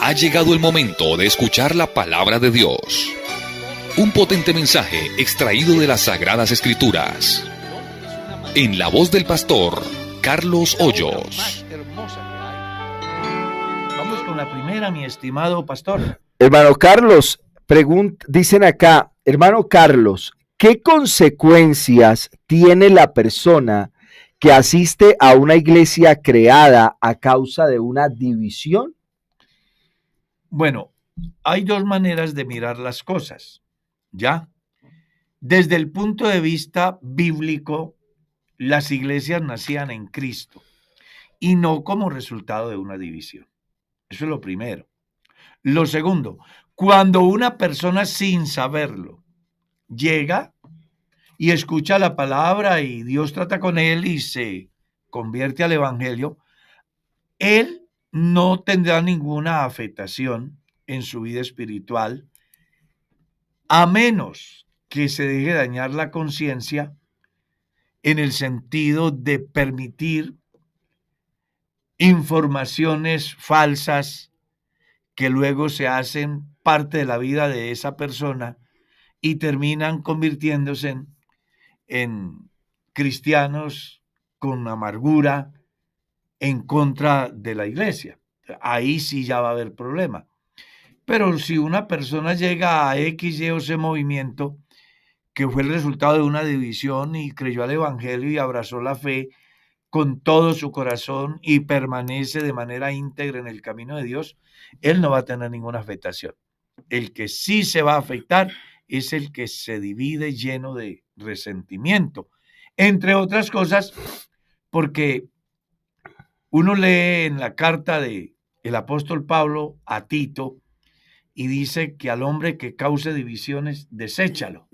Ha llegado el momento de escuchar la palabra de Dios. Un potente mensaje extraído de las Sagradas Escrituras. En la voz del pastor Carlos Hoyos. Vamos con la primera, mi estimado pastor. Hermano Carlos, dicen acá, hermano Carlos, ¿qué consecuencias tiene la persona que asiste a una iglesia creada a causa de una división? Bueno, hay dos maneras de mirar las cosas, ¿ya? Desde el punto de vista bíblico, las iglesias nacían en Cristo y no como resultado de una división. Eso es lo primero. Lo segundo, cuando una persona sin saberlo llega y escucha la palabra y Dios trata con él y se convierte al evangelio, él no tendrá ninguna afectación en su vida espiritual, a menos que se deje dañar la conciencia en el sentido de permitir informaciones falsas que luego se hacen parte de la vida de esa persona y terminan convirtiéndose en cristianos con amargura en contra de la iglesia. Ahí sí ya va a haber problema. Pero si una persona llega a X, Y o Z movimiento, que fue el resultado de una división y creyó al evangelio y abrazó la fe con todo su corazón y permanece de manera íntegra en el camino de Dios, él no va a tener ninguna afectación. El que sí se va a afectar es el que se divide lleno de resentimiento, entre otras cosas, porque uno lee en la carta del apóstol Pablo a Tito y dice que al hombre que cause divisiones, deséchalo,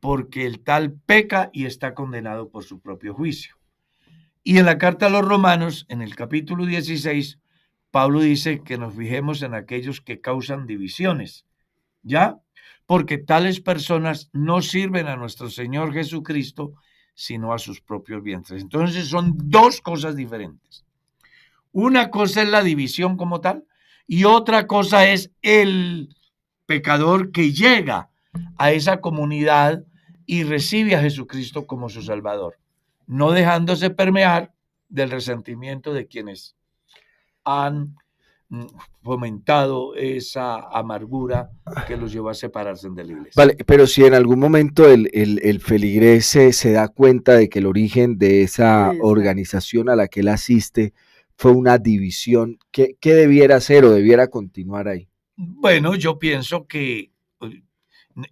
porque el tal peca y está condenado por su propio juicio. Y en la carta a los Romanos, en el capítulo 16, Pablo dice que nos fijemos en aquellos que causan divisiones, ¿ya? Porque tales personas no sirven a nuestro Señor Jesucristo, sino a sus propios vientres. Entonces son dos cosas diferentes. Una cosa es la división como tal y otra cosa es el pecador que llega a esa comunidad y recibe a Jesucristo como su Salvador, no dejándose permear del resentimiento de quienes han fomentado esa amargura que los llevó a separarse de la iglesia. Vale, pero si en algún momento el feligrés se da cuenta de que el origen de esa organización a la que él asiste fue una división, ¿qué debiera hacer o debiera continuar ahí? Bueno, yo pienso que,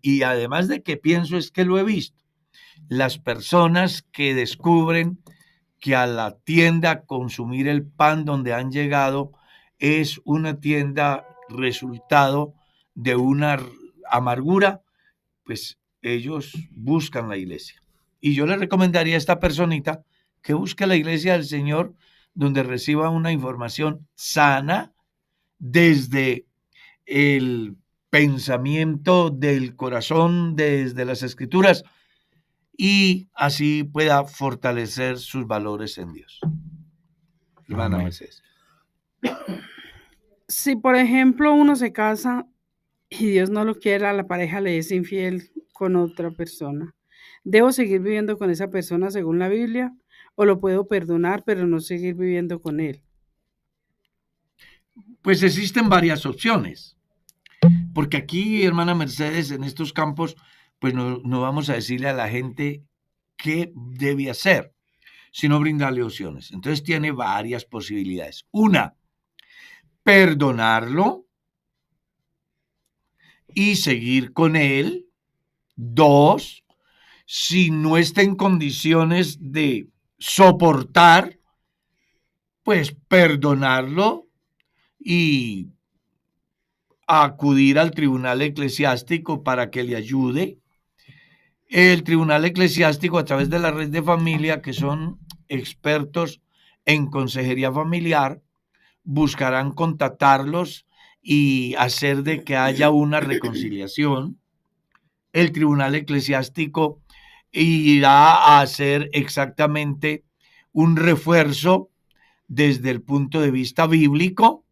y además de que pienso es que lo he visto, las personas que descubren que a la tienda a consumir el pan donde han llegado es una tienda resultado de una amargura, pues ellos buscan la iglesia. Y yo le recomendaría a esta personita que busque la iglesia del Señor donde reciba una información sana desde el pensamiento del corazón, desde las Escrituras, y así pueda fortalecer sus valores en Dios. Hermana Mercedes. Si, por ejemplo, uno se casa y Dios no lo quiera, la pareja le es infiel con otra persona, ¿debo seguir viviendo con esa persona según la Biblia o lo puedo perdonar pero no seguir viviendo con él? Pues existen varias opciones, porque aquí, hermana Mercedes, en estos campos, pues no vamos a decirle a la gente qué debe hacer, sino brindarle opciones. Entonces tiene varias posibilidades. Una, perdonarlo y seguir con él. Dos, si no está en condiciones de soportar, pues perdonarlo y acudir al tribunal eclesiástico para que le ayude. El tribunal eclesiástico, a través de la red de familia, que son expertos en consejería familiar, buscarán contactarlos y hacer de que haya una reconciliación. El tribunal eclesiástico irá a hacer exactamente un refuerzo desde el punto de vista bíblico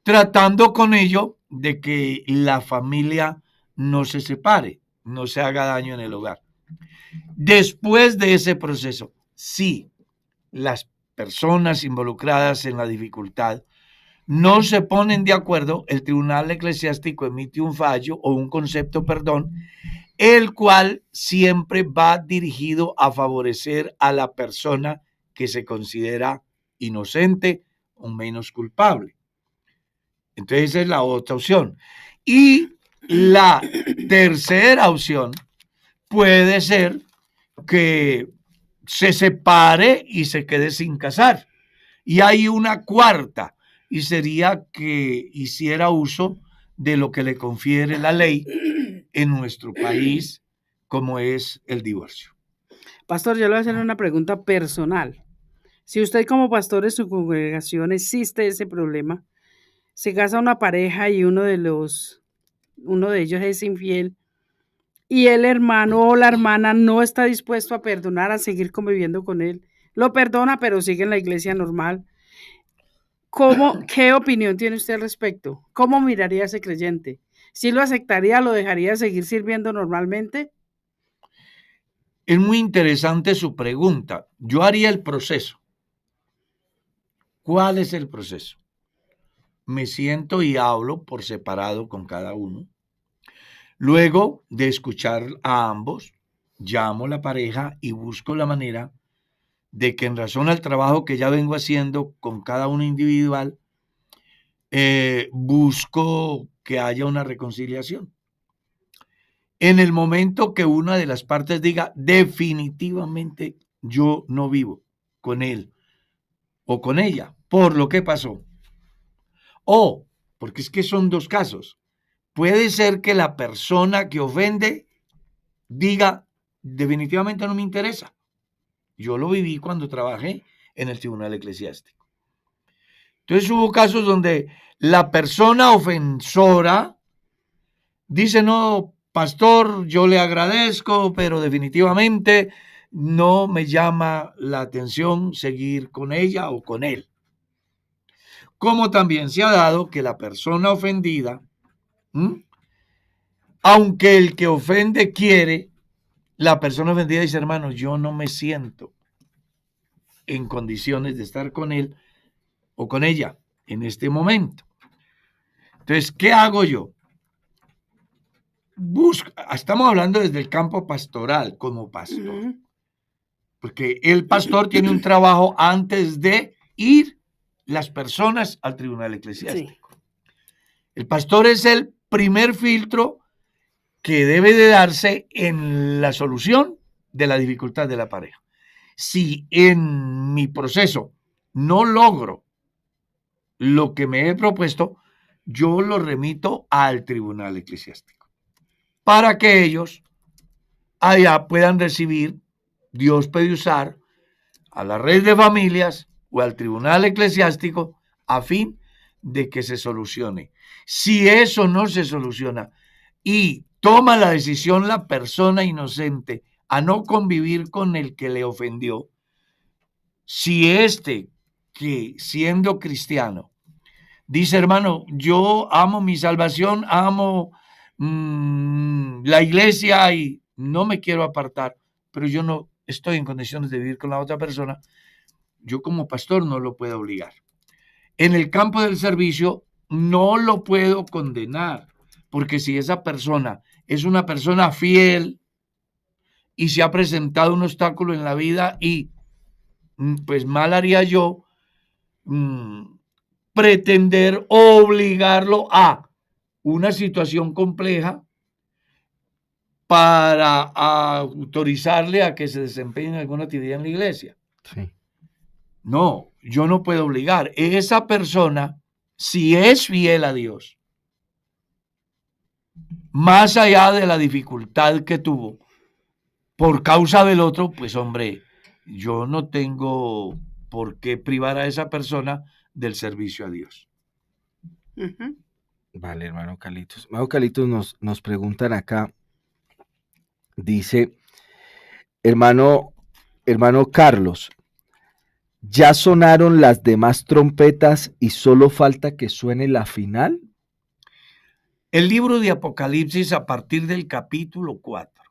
tratando con ello de que la familia no se separe, no se haga daño en el hogar. Después de ese proceso, sí, las personas involucradas en la dificultad no se ponen de acuerdo, el tribunal eclesiástico emite un fallo o un concepto, perdón, el cual siempre va dirigido a favorecer a la persona que se considera inocente o menos culpable. Entonces esa es la otra opción. Y la tercera opción puede ser que se separe y se quede sin casar. Y hay una cuarta, y sería que hiciera uso de lo que le confiere la ley en nuestro país, como es el divorcio. Pastor, yo le voy a hacer una pregunta personal. Si usted como pastor de su congregación existe ese problema, se casa una pareja y uno de ellos es infiel y el hermano o la hermana no está dispuesto a perdonar, a seguir conviviendo con él, lo perdona pero sigue en la iglesia normal. ¿Qué opinión tiene usted al respecto? ¿Cómo miraría a ese creyente? ¿Sí lo aceptaría, lo dejaría seguir sirviendo normalmente? Es muy interesante su pregunta. Yo haría el proceso. ¿Cuál es el proceso? Me siento y hablo por separado con cada uno. Luego de escuchar a ambos, llamo a la pareja y busco la manera de que en razón al trabajo que ya vengo haciendo con cada uno individual, busco que haya una reconciliación. En el momento que una de las partes diga definitivamente yo no vivo con él o con ella por lo que pasó, o porque es que son dos casos, puede ser que la persona que ofende diga definitivamente no me interesa. Yo lo viví cuando trabajé en el tribunal eclesiástico. Entonces hubo casos donde la persona ofensora dice, no, pastor, yo le agradezco, pero definitivamente no me llama la atención seguir con ella o con él. Como también se ha dado que la persona ofendida, aunque el que ofende quiere, la persona ofendida dice, hermano, yo no me siento en condiciones de estar con él o con ella en este momento. Entonces, ¿qué hago yo? Estamos hablando desde el campo pastoral como pastor, porque el pastor tiene un trabajo antes de ir las personas al tribunal eclesiástico. Sí. El pastor es el primer filtro que debe de darse en la solución de la dificultad de la pareja. Si en mi proceso no logro lo que me he propuesto, yo lo remito al tribunal eclesiástico para que ellos allá puedan recibir, Dios puede usar a la red de familias o al tribunal eclesiástico a fin de que se solucione. Si eso no se soluciona y toma la decisión la persona inocente a no convivir con el que le ofendió, si que siendo cristiano dice, hermano, yo amo mi salvación, amo la iglesia y no me quiero apartar, pero yo no estoy en condiciones de vivir con la otra persona, yo como pastor no lo puedo obligar. En el campo del servicio no lo puedo condenar, porque si esa persona es una persona fiel y se ha presentado un obstáculo en la vida y pues mal haría yo pretender obligarlo a una situación compleja para autorizarle a que se desempeñe en alguna actividad en la iglesia. Sí. No, yo no puedo obligar. Esa persona, si es fiel a Dios, más allá de la dificultad que tuvo por causa del otro, pues hombre, yo no tengo por qué privar a esa persona del servicio a Dios. Vale, hermano Carlitos. Hermano Carlitos, nos preguntan acá, dice, hermano Carlos, ¿Ya sonaron las demás trompetas y solo falta que suene la final? El libro de Apocalipsis a partir del capítulo 4,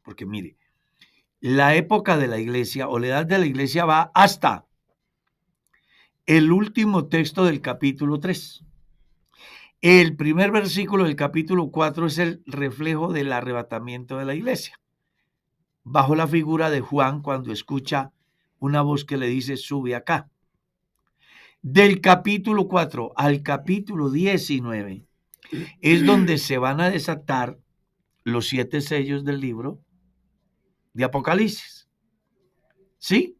porque mire, la época de la iglesia o la edad de la iglesia va hasta el último texto del capítulo 3. El primer versículo del capítulo 4 es el reflejo del arrebatamiento de la iglesia, bajo la figura de Juan cuando escucha una voz que le dice, sube acá. Del capítulo 4 al capítulo 19 es donde se van a desatar los 7 sellos del libro de Apocalipsis. ¿Sí?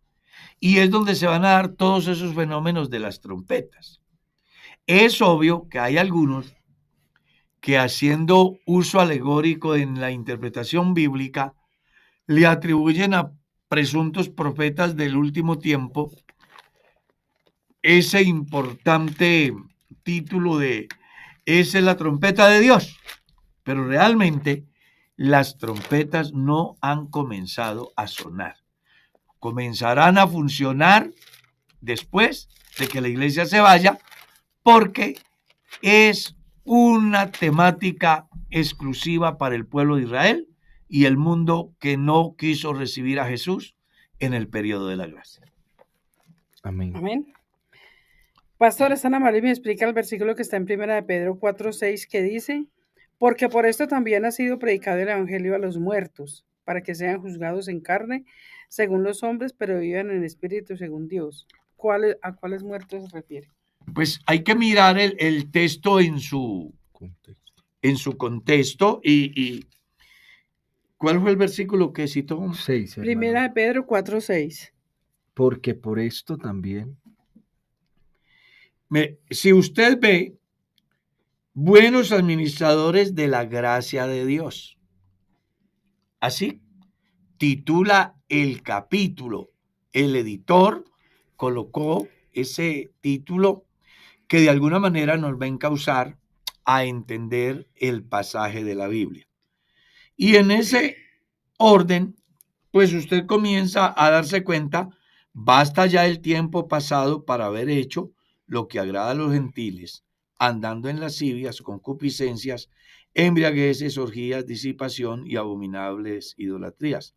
Y es donde se van a dar todos esos fenómenos de las trompetas. Es obvio que hay algunos que, haciendo uso alegórico en la interpretación bíblica, le atribuyen a presuntos profetas del último tiempo ese importante título de esa es la trompeta de Dios. Pero realmente las trompetas no han comenzado a sonar. Comenzarán a funcionar después de que la iglesia se vaya, porque es una temática exclusiva para el pueblo de Israel y el mundo que no quiso recibir a Jesús en el periodo de la gracia. Amén. Amén. Pastor, es Ana María y me explica el versículo que está en 1 de Pedro 4:6 que dice, porque por esto también ha sido predicado el evangelio a los muertos, para que sean juzgados en carne según los hombres, pero vivan en espíritu según Dios. ¿A cuáles muertos se refiere? Pues hay que mirar el texto en su contexto y ¿cuál fue el versículo que citó? 6, 1 de Pedro 4:6. Porque por esto también. Si usted ve, buenos administradores de la gracia de Dios. Así titula el capítulo. El editor colocó ese título que de alguna manera nos va a encauzar a entender el pasaje de la Biblia. Y en ese orden, pues usted comienza a darse cuenta, basta ya el tiempo pasado para haber hecho lo que agrada a los gentiles, andando en lascivias, concupiscencias, embriagueces, orgías, disipación y abominables idolatrías.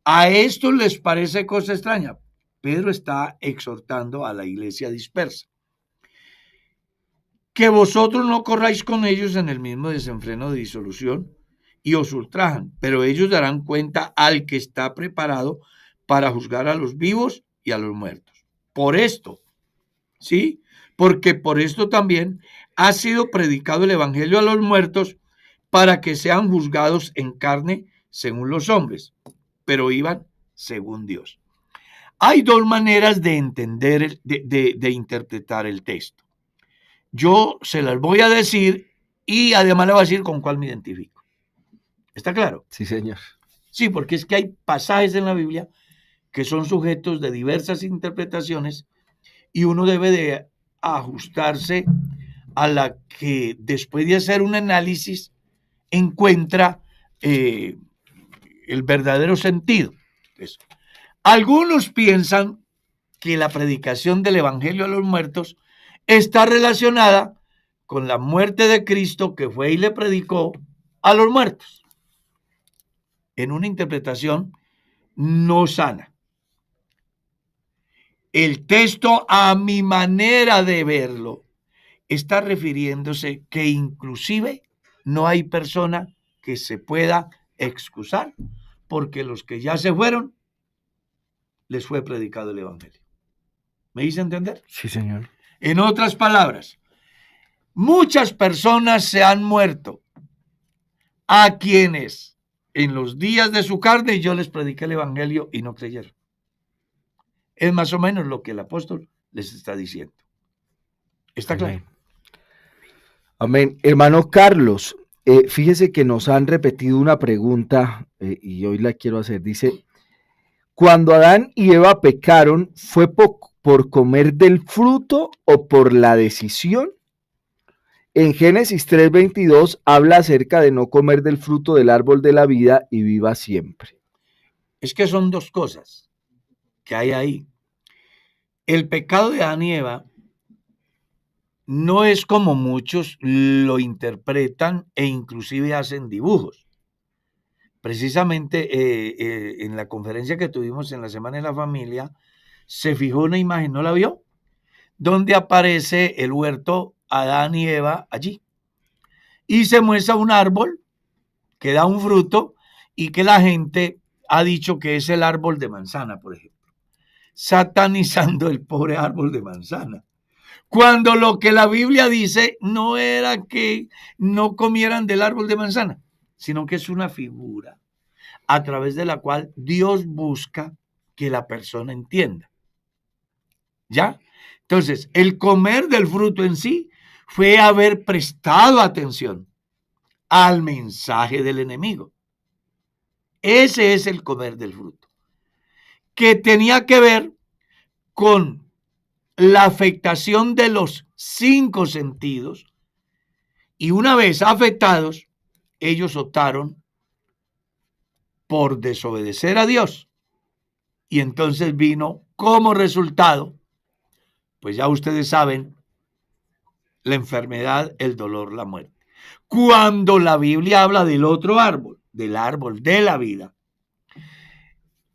¿A esto les parece cosa extraña? Pedro está exhortando a la iglesia dispersa. Que vosotros no corráis con ellos en el mismo desenfreno de disolución y os ultrajan, pero ellos darán cuenta al que está preparado para juzgar a los vivos y a los muertos. Por esto, ¿sí? Porque por esto también ha sido predicado el evangelio a los muertos para que sean juzgados en carne según los hombres, pero vivan según Dios. Hay dos maneras de entender, de interpretar el texto. Yo se las voy a decir y además le voy a decir con cuál me identifico. ¿Está claro? Sí, señor. Sí, porque es que hay pasajes en la Biblia que son sujetos de diversas interpretaciones y uno debe de ajustarse a la que después de hacer un análisis encuentra el verdadero sentido. Eso. Algunos piensan que la predicación del evangelio a los muertos está relacionada con la muerte de Cristo que fue y le predicó a los muertos, en una interpretación no sana. El texto, a mi manera de verlo, está refiriéndose que inclusive no hay persona que se pueda excusar porque los que ya se fueron les fue predicado el evangelio. ¿Me hice entender? Sí, señor. En otras palabras, muchas personas se han muerto a quienes en los días de su carne yo les prediqué el evangelio y no creyeron. Es más o menos lo que el apóstol les está diciendo. ¿Está claro? Amén. Hermano Carlos, fíjese que nos han repetido una pregunta y hoy la quiero hacer. Dice, cuando Adán y Eva pecaron, ¿fue por comer del fruto o por la decisión? En Génesis 3:22 habla acerca de no comer del fruto del árbol de la vida y viva siempre. Es que son dos cosas que hay ahí. el pecado de Adán y Eva no es como muchos lo interpretan e inclusive hacen dibujos. Precisamente en la conferencia que tuvimos en la Semana de la Familia, se fijó una imagen, ¿no la vio? Donde aparece el huerto Adán y Eva allí. Y se muestra un árbol que da un fruto y que la gente ha dicho que es el árbol de manzana, por ejemplo, satanizando el pobre árbol de manzana. Cuando lo que la Biblia dice no era que no comieran del árbol de manzana, sino que es una figura a través de la cual Dios busca que la persona entienda. ¿Ya? Entonces, el comer del fruto en sí fue haber prestado atención al mensaje del enemigo. Ese es el comer del fruto, que tenía que ver con la afectación de los 5 sentidos, y una vez afectados, ellos optaron por desobedecer a Dios. Y entonces vino como resultado, pues ya ustedes saben, la enfermedad, el dolor, la muerte. Cuando la Biblia habla del otro árbol, del árbol de la vida,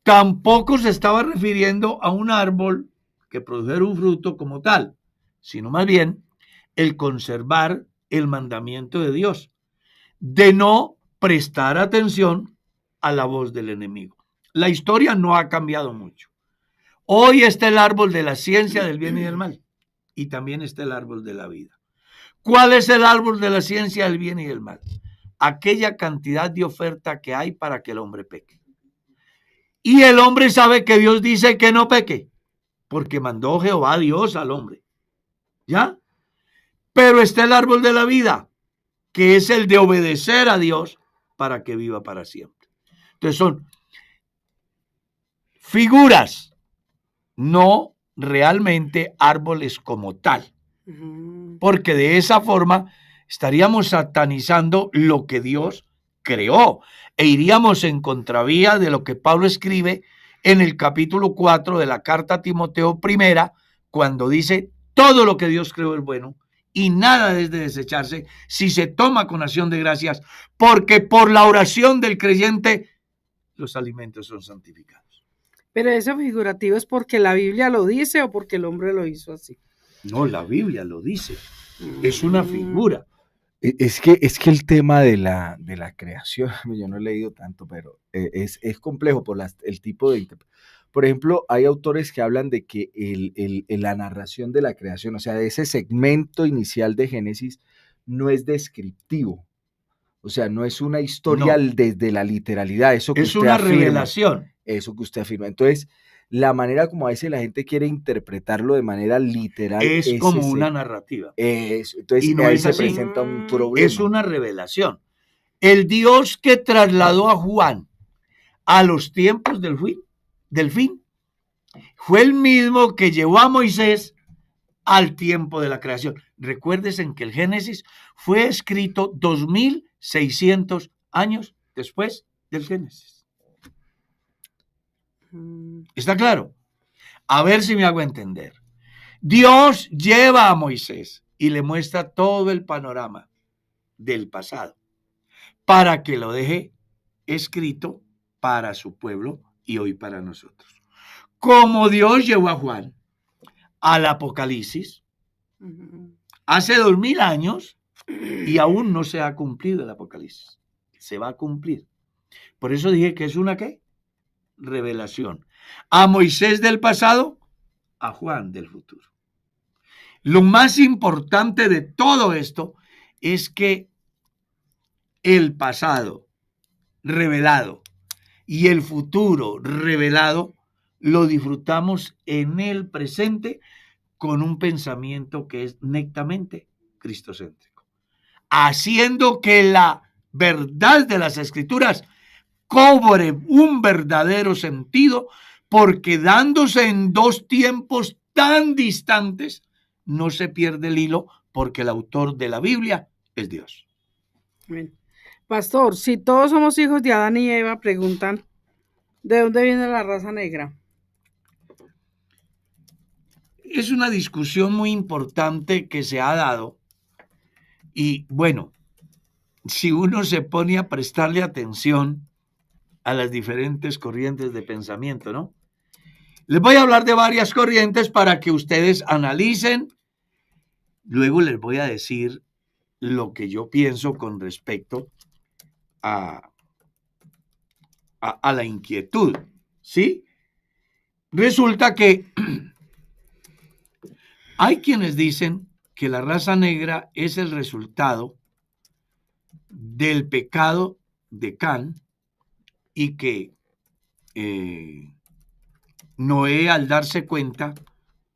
tampoco se estaba refiriendo a un árbol que produjera un fruto como tal, sino más bien el conservar el mandamiento de Dios, de no prestar atención a la voz del enemigo. La historia no ha cambiado mucho. Hoy está el árbol de la ciencia del bien y del mal, y también está el árbol de la vida. ¿Cuál es el árbol de la ciencia del bien y del mal? Aquella cantidad de oferta que hay para que el hombre peque. Y el hombre sabe que Dios dice que no peque, porque mandó Jehová Dios al hombre. ¿Ya? Pero está el árbol de la vida, que es el de obedecer a Dios para que viva para siempre. Entonces son figuras, no realmente árboles como tal, porque de esa forma estaríamos satanizando lo que Dios creó e iríamos en contravía de lo que Pablo escribe en el capítulo 4 de la carta a Timoteo primera, cuando dice: todo lo que Dios creó es bueno y nada es de desecharse si se toma con acción de gracias, porque por la oración del creyente los alimentos son santificados. Pero eso figurativo es porque la Biblia lo dice o porque el hombre lo hizo así. No, la Biblia lo dice. Es una figura. Es que el tema de la creación, yo no he leído tanto, pero es complejo por el tipo de... Por ejemplo, hay autores que hablan de que la narración de la creación, o sea, de ese segmento inicial de Génesis, no es descriptivo. O sea, no es una historia desde la literalidad. Eso que es usted una afirma, revelación. Eso que usted afirma. Entonces, la manera como a veces la gente quiere interpretarlo de manera literal es como una narrativa. Entonces, y no ahí es se así. presenta un problema. Es una revelación. El Dios que trasladó a Juan a los tiempos del fin fue el mismo que llevó a Moisés al tiempo de la creación. Recuérdense que el Génesis fue escrito 2600 años después del Génesis. ¿Está claro? A ver si me hago entender. Dios lleva a Moisés y le muestra todo el panorama del pasado para que lo deje escrito para su pueblo y hoy para nosotros. Como Dios llevó a Juan al Apocalipsis hace 2000 años y aún no se ha cumplido el Apocalipsis. Se va a cumplir. Por eso dije que es una ¿qué? Revelación. A Moisés del pasado, a Juan del futuro. Lo más importante de todo esto es que el pasado revelado y el futuro revelado lo disfrutamos en el presente con un pensamiento que es netamente cristocéntrico, haciendo que la verdad de las Escrituras cobre un verdadero sentido, porque dándose en dos tiempos tan distantes, no se pierde el hilo, porque el autor de la Biblia es Dios. Bien. Pastor, si todos somos hijos de Adán y Eva, preguntan, ¿de dónde viene la raza negra? es una discusión muy importante que se ha dado y bueno, si uno se pone a prestarle atención a las diferentes corrientes de pensamiento, ¿no? Les voy a hablar de varias corrientes para que ustedes analicen. Luego les voy a decir lo que yo pienso con respecto a la inquietud, ¿sí? Resulta que hay quienes dicen que la raza negra es el resultado del pecado de Can y que Noé, al darse cuenta,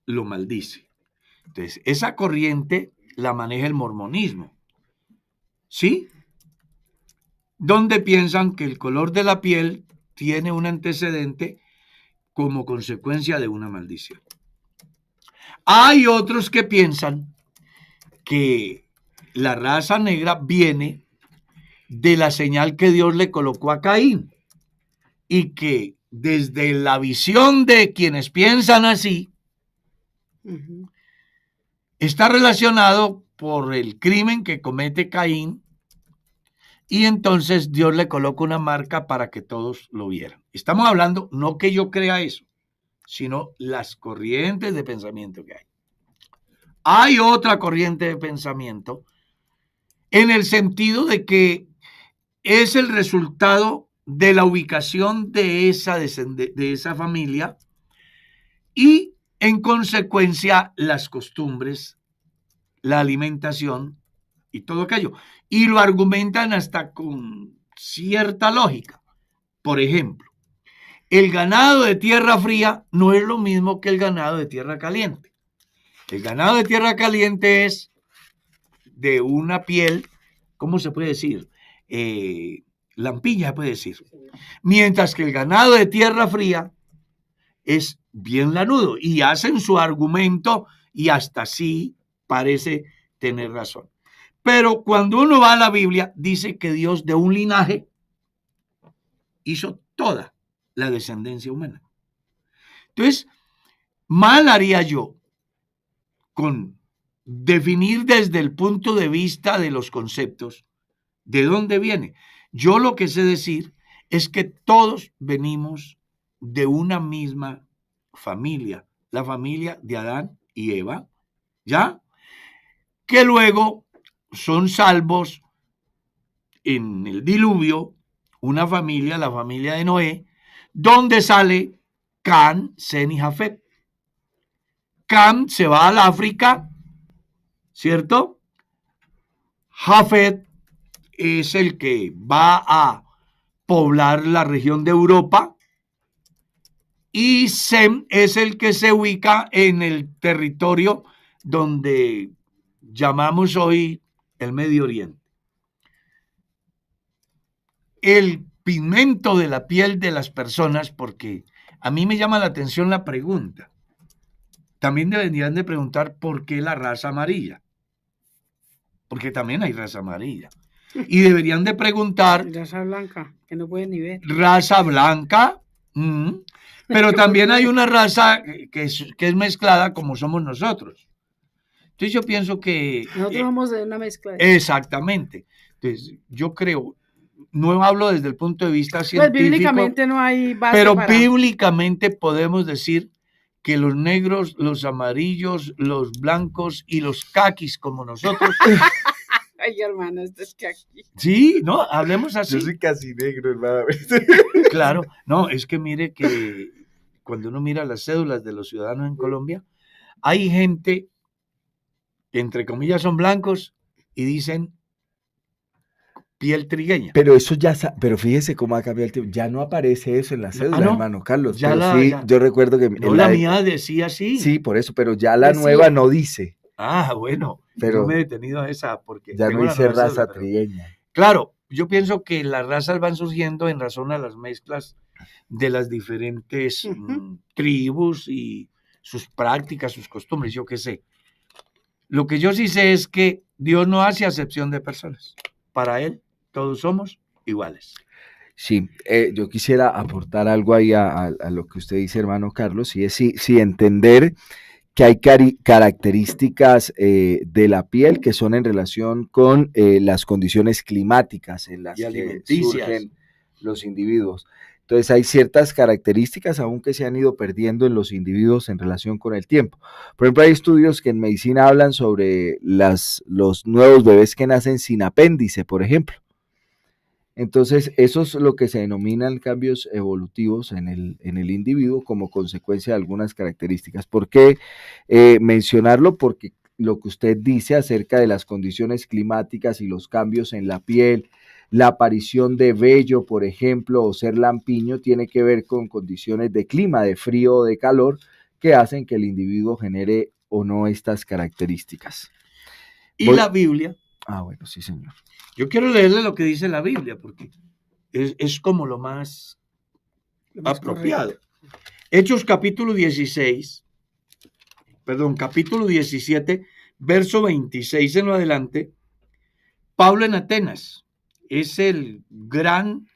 lo maldice. Entonces, esa corriente la maneja el mormonismo, ¿sí? Donde piensan que el color de la piel tiene un antecedente como consecuencia de una maldición. Hay otros que piensan que la raza negra viene de la señal que Dios le colocó a Caín y que desde la visión de quienes piensan así, está relacionado por el crimen que comete Caín y entonces Dios le coloca una marca para que todos lo vieran. Estamos hablando, no que yo crea eso, sino las corrientes de pensamiento que hay. Hay otra corriente de pensamiento en el sentido de que es el resultado de la ubicación de esa familia y en consecuencia las costumbres, la alimentación y todo aquello. Y lo argumentan hasta con cierta lógica. Por ejemplo, el ganado de tierra fría no es lo mismo que el ganado de tierra caliente. El ganado de tierra caliente es de una piel, ¿cómo se puede decir? Lampiña, puede decir. Mientras que el ganado de tierra fría es bien lanudo y hacen su argumento y hasta sí parece tener razón. Pero cuando uno va a la Biblia, dice que Dios de un linaje hizo toda la descendencia humana. Entonces, mal haría yo con definir desde el punto de vista de los conceptos de dónde viene. Yo lo que sé decir es que todos venimos de una misma familia, la familia de Adán y Eva, ¿ya? Que luego son salvos en el diluvio, una familia, la familia de Noé, donde sale Can, Sem y Jafet. Can se va al África, ¿cierto? Jafet es el que va a poblar la región de Europa y Sem es el que se ubica en el territorio donde llamamos hoy el Medio Oriente. El pigmento de la piel de las personas, porque a mí me llama la atención la pregunta. También deberían de preguntar por qué la raza amarilla, porque también hay raza amarilla. Y deberían de preguntar... Raza blanca, que no pueden ni ver. Raza blanca, pero también hay una raza que es mezclada como somos nosotros. Entonces yo pienso que... Nosotros somos de una mezcla. Exactamente. Entonces yo creo, no hablo desde el punto de vista científico. Pues bíblicamente no hay base pero para... bíblicamente podemos decir que los negros, los amarillos, los blancos y los caquis como nosotros... Ay, hermano, esto es que aquí... Sí, no, hablemos así. Yo soy casi negro, hermano. Claro, no, es que mire que cuando uno mira las cédulas de los ciudadanos en Colombia, hay gente que entre comillas son blancos y dicen piel trigueña. Pero eso ya, pero fíjese cómo ha cambiado el tiempo. Ya no aparece eso en la cédula, ¿no? hermano Carlos. Ya pero sí, yo recuerdo que... No, la mía decía así. Sí, por eso, pero ya la nueva no dice. Ah, bueno, pero yo me he detenido a esa porque... Ya no dice raza trigueña. Claro, yo pienso que las razas van surgiendo en razón a las mezclas de las diferentes tribus y sus prácticas, sus costumbres, yo qué sé. Lo que yo sí sé es que Dios no hace acepción de personas. Para Él todos somos iguales. Sí, yo quisiera aportar algo ahí a lo que usted dice, hermano Carlos, y es sí entender que hay características de la piel que son en relación con las condiciones climáticas en las Y que alimenticias. surgen los individuos. Entonces hay ciertas características aún que se han ido perdiendo en los individuos en relación con el tiempo. Por ejemplo, hay estudios que en medicina hablan sobre los nuevos bebés que nacen sin apéndice, por ejemplo. Entonces, eso es lo que se denominan cambios evolutivos en el individuo como consecuencia de algunas características. ¿Por qué mencionarlo? Porque lo que usted dice acerca de las condiciones climáticas y los cambios en la piel, la aparición de vello, por ejemplo, o ser lampiño, tiene que ver con condiciones de clima, de frío o de calor, que hacen que el individuo genere o no estas características. Y la Biblia. Ah, bueno, sí, señor. Yo quiero leerle lo que dice la Biblia, porque es como lo más apropiado. Correcto. Hechos capítulo 17, verso 26 en lo adelante. Pablo en Atenas. Es el gran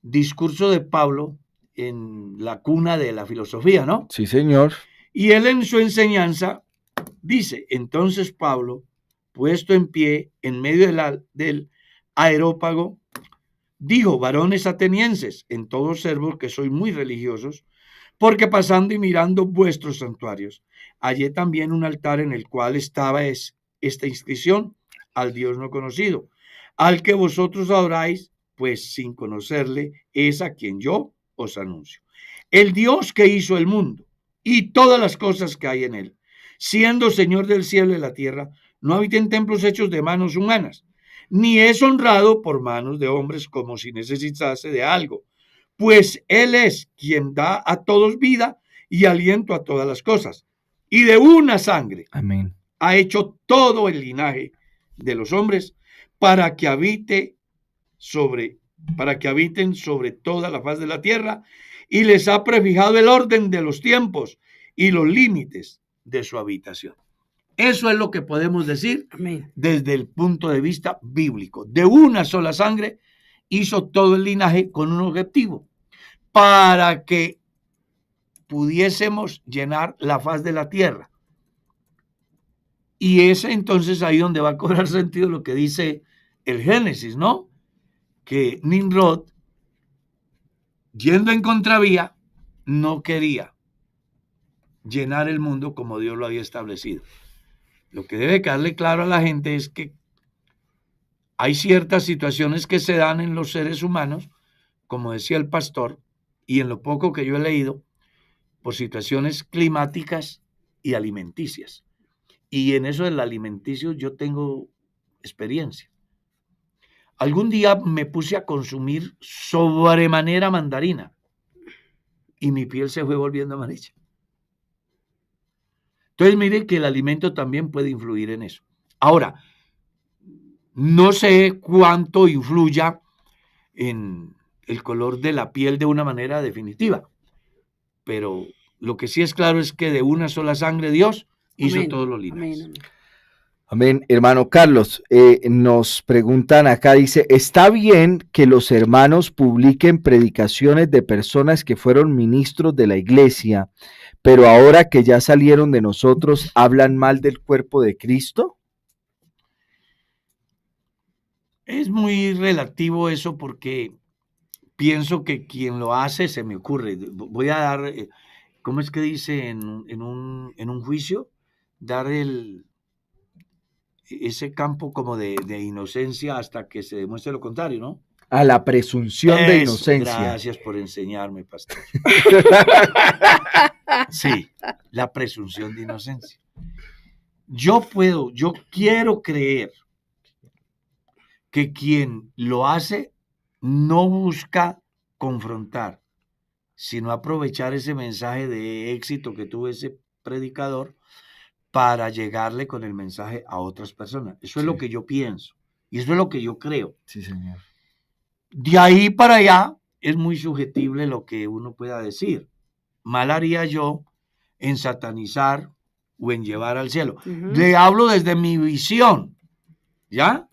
discurso de Pablo en la cuna de la filosofía, ¿no? Sí, señor. Y él en su enseñanza dice, entonces Pablo, puesto en pie en medio del aerópago, dijo, varones atenienses, en todo observo que sois muy religiosos, porque pasando y mirando vuestros santuarios, hallé también un altar en el cual estaba esta inscripción, al Dios no conocido, al que vosotros adoráis, pues sin conocerle, es a quien yo os anuncio. El Dios que hizo el mundo y todas las cosas que hay en él, siendo Señor del cielo y de la tierra, no habita en templos hechos de manos humanas, ni es honrado por manos de hombres como si necesitase de algo, pues Él es quien da a todos vida y aliento a todas las cosas, y de una sangre Amén. Ha hecho todo el linaje de los hombres para que habiten sobre toda la faz de la tierra, y les ha prefijado el orden de los tiempos y los límites de su habitación. Eso es lo que podemos decir desde el punto de vista bíblico. De una sola sangre hizo todo el linaje con un objetivo, para que pudiésemos llenar la faz de la tierra. Y es entonces ahí donde va a cobrar sentido lo que dice el Génesis, ¿no? Que Nimrod, yendo en contravía, no quería llenar el mundo como Dios lo había establecido. Lo que debe quedarle claro a la gente es que hay ciertas situaciones que se dan en los seres humanos, como decía el pastor, y en lo poco que yo he leído, por situaciones climáticas y alimenticias. Y en eso del alimenticio yo tengo experiencia. Algún día me puse a consumir sobremanera mandarina y mi piel se fue volviendo amarilla. Entonces mire que el alimento también puede influir en eso. Ahora, no sé cuánto influya en el color de la piel de una manera definitiva, pero lo que sí es claro es que de una sola sangre Dios hizo todos los linajes. Amén. Amén. Hermano Carlos, nos preguntan acá, dice, ¿está bien que los hermanos publiquen predicaciones de personas que fueron ministros de la iglesia, pero ahora que ya salieron de nosotros, hablan mal del cuerpo de Cristo? Es muy relativo eso porque pienso que quien lo hace, se me ocurre, voy a dar, ¿cómo es que dice en un juicio? Dar ese campo como de inocencia hasta que se demuestre lo contrario, ¿no? A la presunción de inocencia. Gracias por enseñarme, pastor. Sí, la presunción de inocencia. Yo quiero creer que quien lo hace no busca confrontar, sino aprovechar ese mensaje de éxito que tuvo ese predicador para llegarle con el mensaje a otras personas. Eso es lo que yo pienso y eso es lo que yo creo. Sí, señor. De ahí para allá es muy subjetible lo que uno pueda decir. Mal haría yo en satanizar o en llevar al cielo. Le hablo desde mi visión, ¿ya?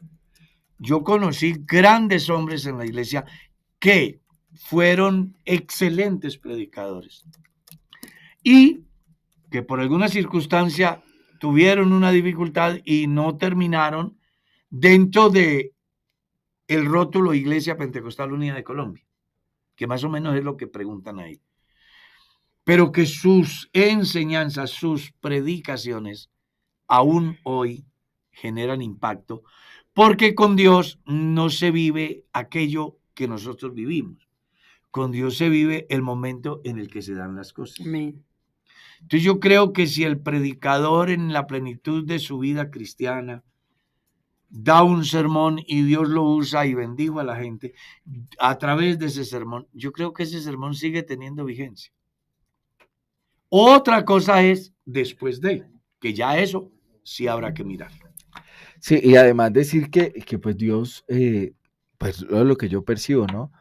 Yo conocí grandes hombres en la iglesia que fueron excelentes predicadores. Y que por alguna circunstancia tuvieron una dificultad y no terminaron dentro de el rótulo Iglesia Pentecostal Unida de Colombia, que más o menos es lo que preguntan ahí. Pero que sus enseñanzas, sus predicaciones, aún hoy generan impacto, porque con Dios no se vive aquello que nosotros vivimos. Con Dios se vive el momento en el que se dan las cosas. Amén. Entonces yo creo que si el predicador en la plenitud de su vida cristiana da un sermón y Dios lo usa y bendijo a la gente a través de ese sermón, yo creo que ese sermón sigue teniendo vigencia. Otra cosa es después de, que ya eso sí habrá que mirar. Sí, y además decir que pues Dios, pues lo que yo percibo, ¿no?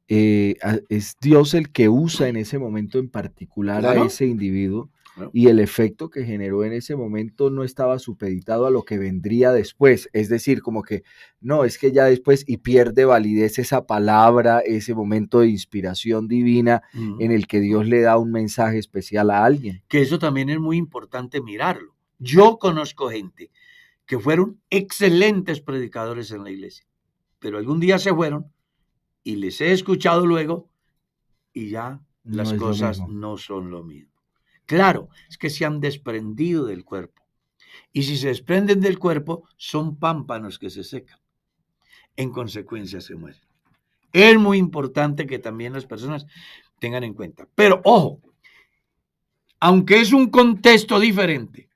Es Dios el que usa en ese momento en particular Claro. a ese individuo, Claro. y el efecto que generó en ese momento no estaba supeditado a lo que vendría después. Es decir, como que no, es que ya después, y pierde validez esa palabra, ese momento de inspiración divina en el que Dios le da un mensaje especial a alguien. Que eso también es muy importante mirarlo. Yo conozco gente que fueron excelentes predicadores en la iglesia, pero algún día se fueron y les he escuchado luego y ya las cosas no son lo mismo. Claro, es que se han desprendido del cuerpo. Y si se desprenden del cuerpo, son pámpanos que se secan. En consecuencia, se mueren. Es muy importante que también las personas tengan en cuenta. Pero, ojo, aunque es un contexto diferente,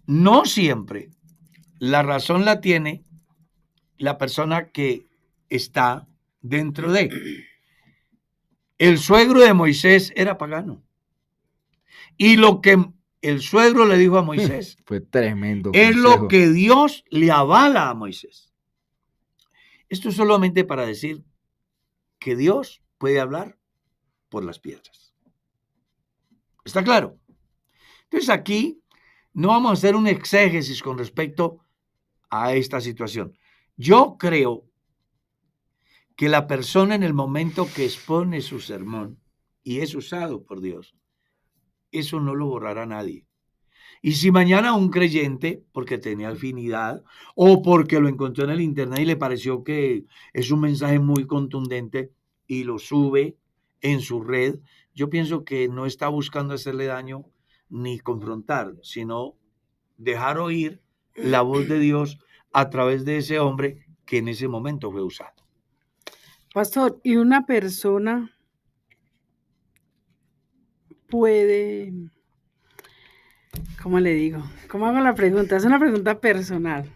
no siempre la razón la tiene la persona que está dentro de. El suegro de Moisés era pagano. Y lo que el suegro le dijo a Moisés fue tremendo es consejo. lo que Dios le avala a Moisés. Esto es solamente para decir que Dios puede hablar por las piedras. ¿Está claro? Entonces aquí no vamos a hacer un exégesis con respecto a esta situación. Yo creo que la persona en el momento que expone su sermón y es usado por Dios, eso no lo borrará nadie. Y si mañana un creyente, porque tenía afinidad o porque lo encontró en el internet y le pareció que es un mensaje muy contundente y lo sube en su red, yo pienso que no está buscando hacerle daño ni confrontar, sino dejar oír la voz de Dios a través de ese hombre que en ese momento fue usado. Pastor, ¿y una persona puede, cómo le digo? ¿Cómo hago la pregunta? Es una pregunta personal.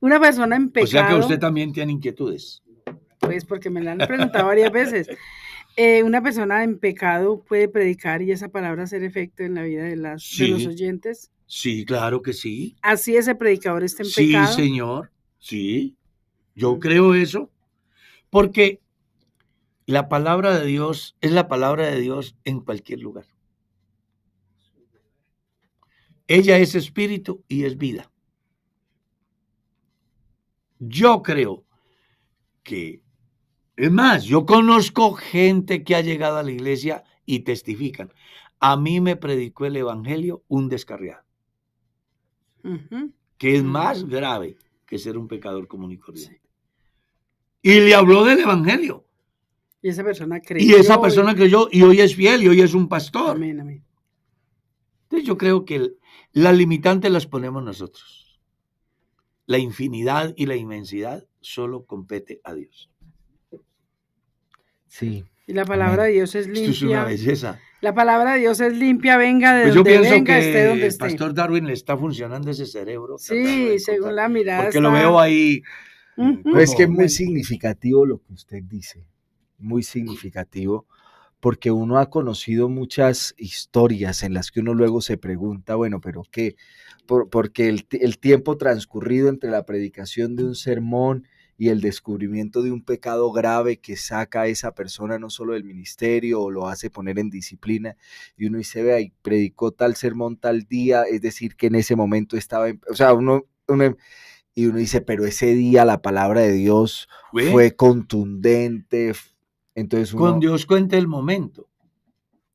Una persona en pecado. O sea que usted también tiene inquietudes. Pues porque me la han preguntado varias veces. Una persona en pecado puede predicar y esa palabra hacer efecto en la vida de los oyentes. Sí, claro que sí. Así ese predicador está en pecado. Sí, señor. Sí. Yo creo eso. Porque la palabra de Dios es la palabra de Dios en cualquier lugar. Ella es espíritu y es vida. Yo creo que, es más, yo conozco gente que ha llegado a la iglesia y testifican. A mí me predicó el evangelio un descarriado. Que es más grave que ser un pecador común y corriente. Y le habló del evangelio. Y esa persona creyó. Y esa persona creyó y hoy es fiel y hoy es un pastor. Amén, amén. Entonces yo creo que las limitantes las ponemos nosotros. La infinidad y la inmensidad solo compete a Dios. Sí. Y la palabra de Dios es limpia. Esto es una belleza. La palabra de Dios es limpia, venga de Pues donde yo pienso venga, que esté donde el esté. pastor Darwin le está funcionando ese cerebro. Sí, según la mirada. Porque lo veo ahí. Pero es que es muy significativo lo que usted dice. Muy significativo. Porque uno ha conocido muchas historias en las que uno luego se pregunta, bueno, pero ¿qué? Porque el tiempo transcurrido entre la predicación de un sermón y el descubrimiento de un pecado grave que saca a esa persona no solo del ministerio o lo hace poner en disciplina, y uno dice, vea, y predicó tal sermón tal día, es decir, que en ese momento estaba, o sea, y uno dice, pero ese día la palabra de Dios fue contundente. Entonces con Dios cuenta el momento.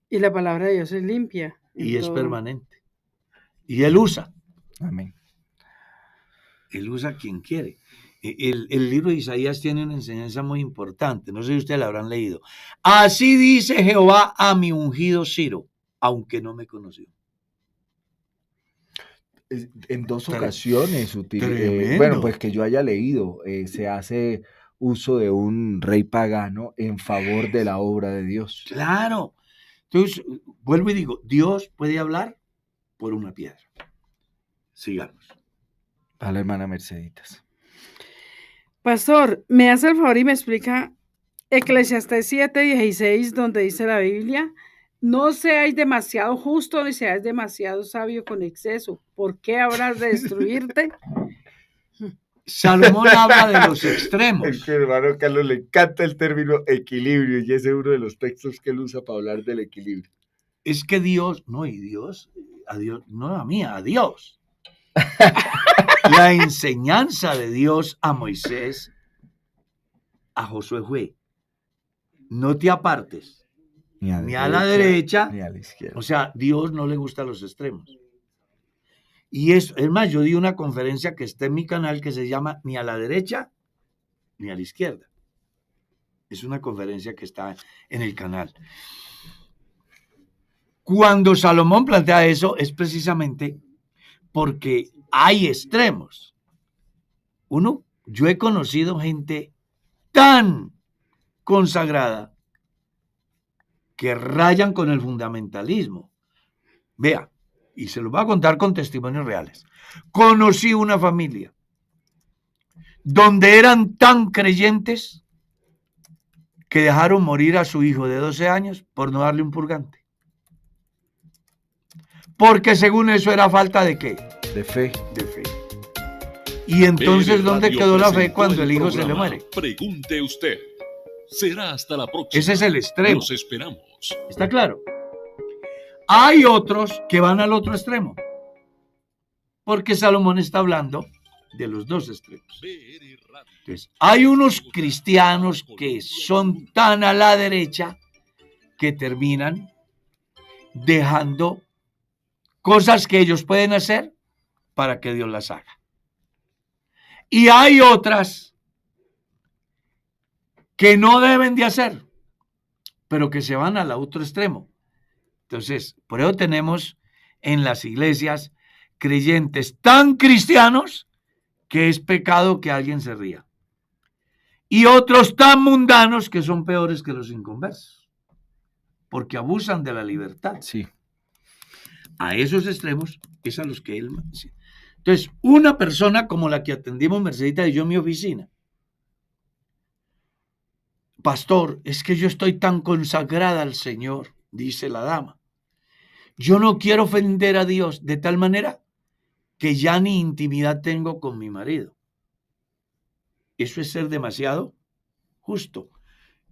Y la palabra de Dios es limpia. y en es todo. permanente. Y Él usa Amén. a quien quiere. El libro de Isaías tiene una enseñanza muy importante, no sé si ustedes la habrán leído. Así dice Jehová a mi ungido Ciro, aunque no me conoció. En dos Tre- ocasiones, tremendo. bueno, pues que yo haya leído, se hace uso de un rey pagano en favor de la obra de Dios. Claro. Entonces, vuelvo y digo, Dios puede hablar por una piedra. Sigamos. A la hermana Merceditas. Pastor, ¿me hace el favor y me explica Eclesiastés 7:16, donde dice la Biblia? No seáis demasiado justo ni seáis demasiado sabio con exceso. ¿Por qué habrás de destruirte? Salomón habla de los extremos. El hermano Carlos le encanta el término equilibrio y ese es uno de los textos que él usa para hablar del equilibrio. Es que Dios, no, y Dios, a Dios, no a mí, a Dios. La enseñanza de Dios a Moisés, a Josué fue, no te apartes ni a la derecha, ni a la izquierda. o sea, Dios no le gusta los extremos. Y es más, yo di una conferencia que está en mi canal que se llama Ni a la derecha ni a la izquierda. Es una conferencia que está en el canal. Cuando Salomón plantea eso es precisamente porque hay extremos. Uno, yo he conocido gente tan consagrada que rayan con el fundamentalismo. Vea, y se lo voy a contar con testimonios reales. Conocí una familia donde eran tan creyentes que dejaron morir a su hijo de 12 años por no darle un purgante. Porque según eso era falta de ¿qué? De fe. De fe. Y entonces, ¿dónde quedó la fe cuando el hijo se le muere? Pregunte usted. Será hasta la próxima. Ese es el extremo. Los esperamos. ¿Está claro? Hay otros que van al otro extremo. Porque Salomón está hablando de los dos extremos. Entonces, hay unos cristianos que son tan a la derecha que terminan dejando cosas que ellos pueden hacer para que Dios las haga. Y hay otras que no deben de hacer, pero que se van al otro extremo. Entonces, por eso tenemos en las iglesias creyentes tan cristianos que es pecado que alguien se ría. Y otros tan mundanos que son peores que los inconversos, porque abusan de la libertad. Sí. A esos extremos es a los que él... Entonces, una persona como la que atendimos Mercedita y yo en mi oficina. Pastor, es que yo estoy tan consagrada al Señor, dice la dama. Yo no quiero ofender a Dios de tal manera que ya ni intimidad tengo con mi marido. Eso es ser demasiado justo.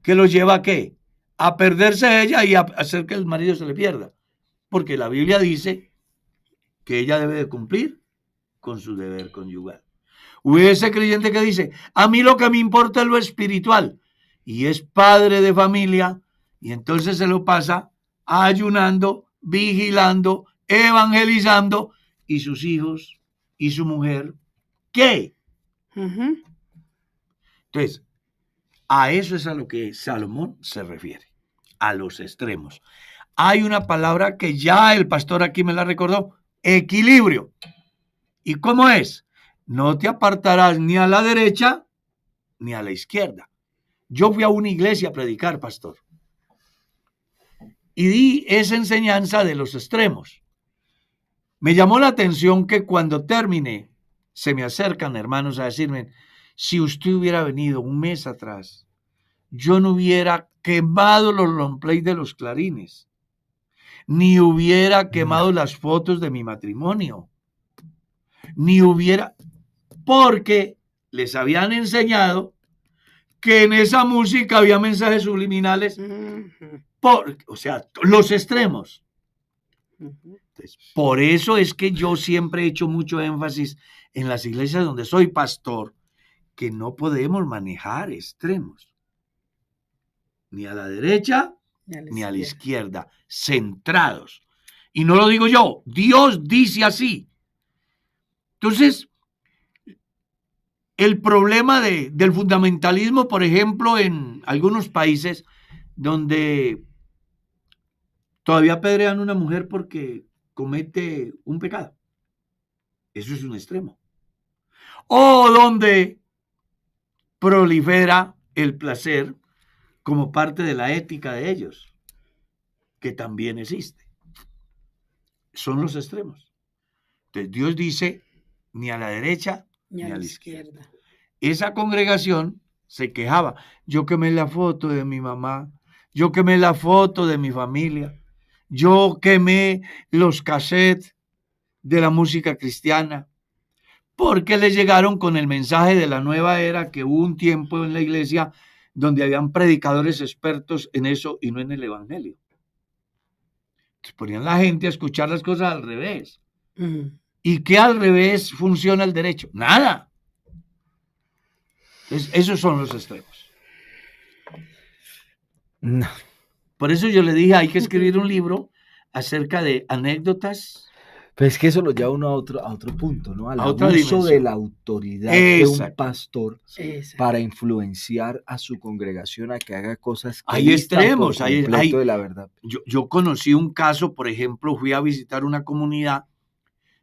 ¿Qué lo lleva a qué? A perderse ella y a hacer que el marido se le pierda. Porque la Biblia dice que ella debe de cumplir con su deber conyugal. O ese creyente que dice, a mí lo que me importa es lo espiritual, y es padre de familia, y entonces se lo pasa ayunando, vigilando, evangelizando, y sus hijos y su mujer, ¿qué? Ujú. Entonces, a eso es a lo que Salomón se refiere, a los extremos. Hay una palabra que ya el pastor aquí me la recordó, equilibrio. ¿Y cómo es? No te apartarás ni a la derecha ni a la izquierda. Yo fui a una iglesia a predicar, pastor, y di esa enseñanza de los extremos. Me llamó la atención que cuando terminé, se me acercan hermanos a decirme, si usted hubiera venido un mes atrás, yo no hubiera quemado los long play de los clarines, ni hubiera quemado las fotos de mi matrimonio, ni hubiera, porque les habían enseñado que en esa música había mensajes subliminales, o sea, los extremos. Entonces, por eso es que yo siempre he hecho mucho énfasis en las iglesias donde soy pastor, que no podemos manejar extremos, ni a la derecha ni a la izquierda, centrados. Y no lo digo yo, Dios dice así. Entonces, el problema del fundamentalismo, por ejemplo, en algunos países donde todavía apedrean a una mujer porque comete un pecado. Eso es un extremo. O donde prolifera el placer como parte de la ética de ellos, que también existe. Son los extremos. Entonces Dios dice, ni a la derecha ni a la izquierda. Esa congregación se quejaba. Yo quemé la foto de mi mamá, yo quemé la foto de mi familia, yo quemé los cassettes de la música cristiana, porque les llegaron con el mensaje de la nueva era, que hubo un tiempo en la iglesia donde habían predicadores expertos en eso y no en el evangelio. Entonces ponían la gente a escuchar las cosas al revés. ¿Y qué al revés funciona el derecho? Nada. Entonces, esos son los extremos. No. Por eso yo le dije, hay que escribir un libro acerca de anécdotas. Pero es que eso lo lleva uno a otro punto, ¿no? Al otra abuso dimensión de la autoridad de un Exacto. pastor para influenciar a su congregación a que haga cosas que Hay extremos, por completo de la verdad. Yo conocí un caso, por ejemplo, fui a visitar una comunidad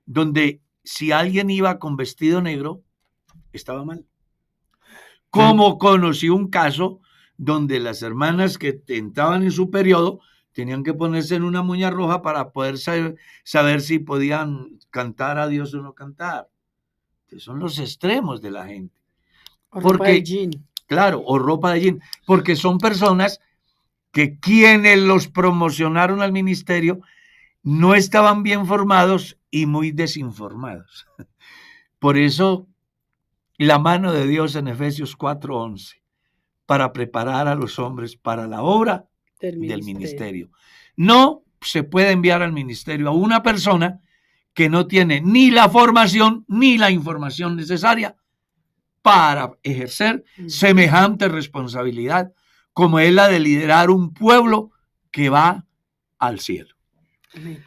donde si alguien iba con vestido negro, estaba mal. Como conocí un caso donde las hermanas que entraban en su periodo tenían que ponerse en una muña roja para poder saber si podían cantar a Dios o no cantar. Entonces son los extremos de la gente. O ropa de jean. Claro, o ropa de jean. Porque son personas que quienes los promocionaron al ministerio no estaban bien formados y muy desinformados. Por eso la mano de Dios en Efesios 4:11, para preparar a los hombres para la obra del ministerio. No se puede enviar al ministerio a una persona que no tiene ni la formación ni la información necesaria para ejercer semejante responsabilidad como es la de liderar un pueblo que va al cielo. Amén.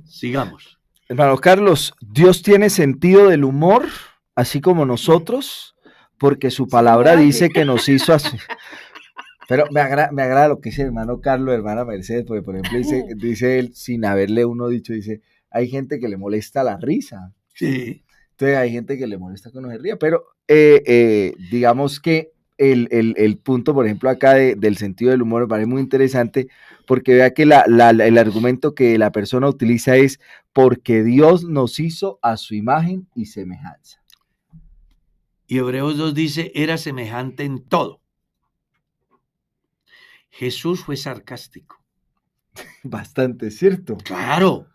Sigamos. Hermano Carlos, Dios tiene sentido del humor, así como nosotros, porque su palabra dice que nos hizo así. Pero me agrada lo que dice el hermano Carlos, hermana Mercedes, porque por ejemplo dice él, sin haberle uno dicho, dice, hay gente que le molesta la risa. Sí. Entonces hay gente que le molesta que uno se ría, pero digamos que el punto, por ejemplo, acá del sentido del humor me parece muy interesante, porque vea que el argumento que la persona utiliza es porque Dios nos hizo a su imagen y semejanza. Y Hebreos 2 dice, era semejante en todo. Jesús fue sarcástico. Bastante, ¿cierto? Claro,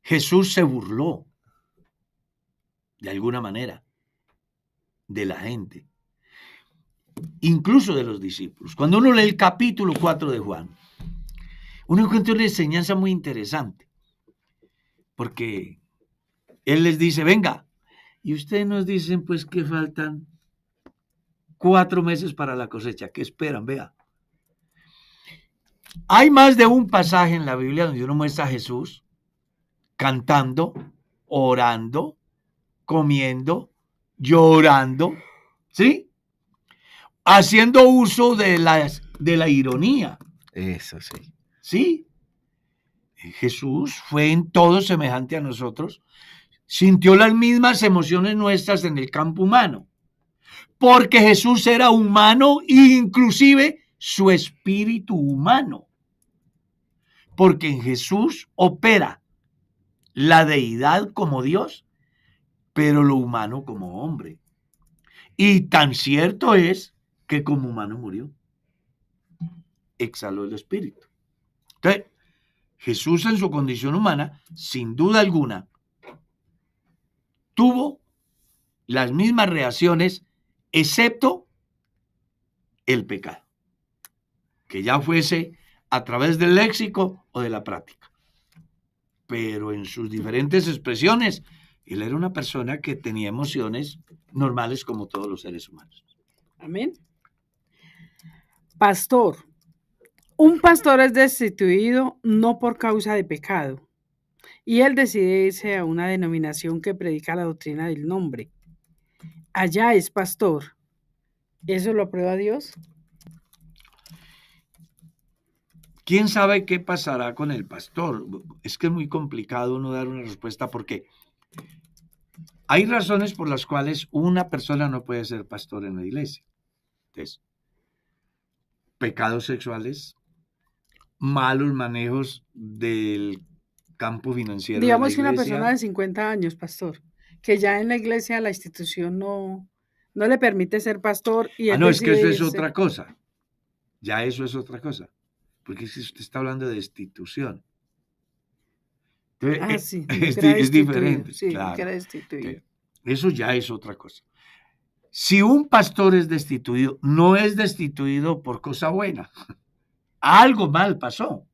Jesús se burló, de alguna manera, de la gente, incluso de los discípulos. Cuando uno lee el capítulo 4 de Juan, uno encuentra una enseñanza muy interesante, porque él les dice, venga, y ustedes nos dicen pues que faltan 4 meses para la cosecha, ¿qué esperan? Vea. Hay más de un pasaje en la Biblia donde uno muestra a Jesús cantando, orando, comiendo, llorando, ¿sí? Haciendo uso de la ironía. Eso sí. ¿Sí? Jesús fue en todo semejante a nosotros, sintió las mismas emociones nuestras en el campo humano, porque Jesús era humano, inclusive su espíritu humano, porque en Jesús opera la deidad como Dios, pero lo humano como hombre. Y tan cierto es que como humano murió, exhaló el espíritu. Entonces, Jesús en su condición humana, sin duda alguna, tuvo las mismas reacciones, excepto el pecado, que ya fuese a través del léxico o de la práctica. Pero en sus diferentes expresiones, él era una persona que tenía emociones normales como todos los seres humanos. Amén. Pastor, Un pastor es destituido no por causa de pecado, y él decide irse a una denominación que predica la doctrina del nombre. Allá es pastor. ¿Eso lo aprueba Dios? ¿Quién sabe qué pasará con el pastor? Es que es muy complicado uno dar una respuesta porque hay razones por las cuales una persona no puede ser pastor en la iglesia. Entonces, pecados sexuales, malos manejos del campo financiero Digamos de que la una iglesia. persona de 50 años, pastor, que ya en la iglesia, la institución no le permite ser pastor y él No, es que eso decide es irse. otra cosa. Ya eso es otra cosa. Porque es que usted está hablando de destitución. Entonces, Sí, es diferente. Sí, Claro. que era destituido. Eso ya es otra cosa. Si un pastor es destituido, no es destituido por cosa buena. Algo mal pasó.